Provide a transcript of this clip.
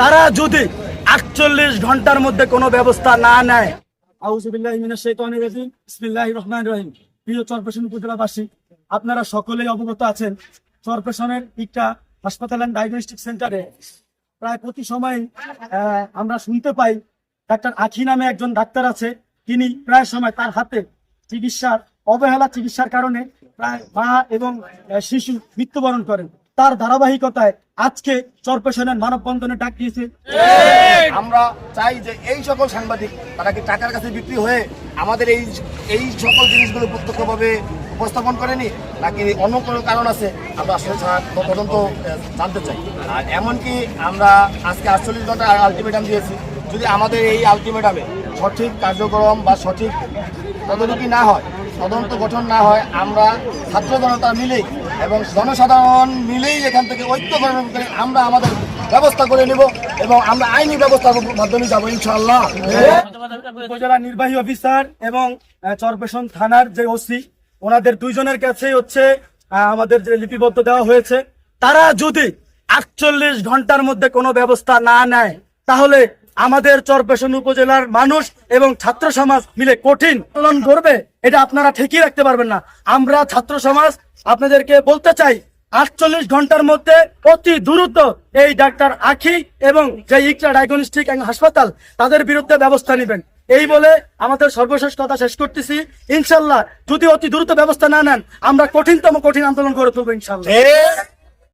তারা যদি 48 ঘন্টার মধ্যে কোনো ব্যবস্থা না নেয়। আউযু বিল্লাহি মিনাশ শাইতানির রাজিম। বিসমিল্লাহির রহমানির রহিম। প্রিয় চরপেশন উপজেলাবাসী, আপনারা সকলেই অবগত আছেন, চরপেশনের একটা হাসপাতাল অ্যান্ড ডায়াগনস্টিক সেন্টারে প্রায় প্রতি সময় আমরা শুনতে পাই ডাক্তার আখি নামে একজন ডাক্তার আছে, তিনি প্রায় সময় তার হাতে চিকিৎসার কারণে প্রায় মা এবং শিশু মৃত্যুবরণ করেন। তার ধারাবাহিকতায় আজকে চরপেশনের মানববন্ধনে ডাক দিয়েছে। আমরা চাই যে এই সকল সাংবাদিক তারা কি টাকার কাছে বিক্রি হয়ে আমাদের এই সকল জিনিসগুলো প্রত্যক্ষভাবে উপস্থাপন করেনি, নাকি অন্য কোনো কারণ আছে, আমরা আসলে তদন্ত জানতে চাই। আর এমনকি আমরা আজকে 48 ঘন্টা আলটিমেটাম দিয়েছি, যদি আমাদের এই আলটিমেটামে সঠিক কার্যক্রম বা সঠিক তদারকি না হয়, তদন্ত গঠন না হয়, আমরা ছাত্র জনতা মিলেই এবং জনসাধারণ মিলেই এখান থেকে ঐক্য গঠন করে আমরা আমাদের ব্যবস্থা করে নেব এবং আমরা আইনি ব্যবস্থার মাধ্যমে যাবো ইনশাআল্লাহ। উপজেলা নির্বাহী অফিসার এবং চরপেশন থানার যে ওসি, ওনাদের দুইজনের কাছে আমাদের যে লিপিবদ্ধ দেওয়া হয়েছে, তারা যদি 48 ঘন্টার মধ্যে কোনো ব্যবস্থা না নেয়, তাহলে আমাদের চরপেশন উপজেলার মানুষ এবং ছাত্র সমাজ মিলে কঠিন আন্দোলন করবে। এটা আপনারা ঠিকই রাখতে পারবেন না। আমরা ছাত্র সমাজ আপনাদেরকে বলতে চাই, 48 ঘন্টার মধ্যে অতি দ্রুত এই ডাক্তার আখি এবং যে ইকরা ডায়াগনস্টিক হাসপাতাল তাদের বিরুদ্ধে ব্যবস্থা নেবেন। এই বলে আমাদের সর্বশেষ কথা শেষ করতেছি। ইনশাল্লাহ যদি অতি দ্রুত ব্যবস্থা না নেন, আমরা কঠিন আন্দোলন করে তুলবো ইনশাল্লাহ।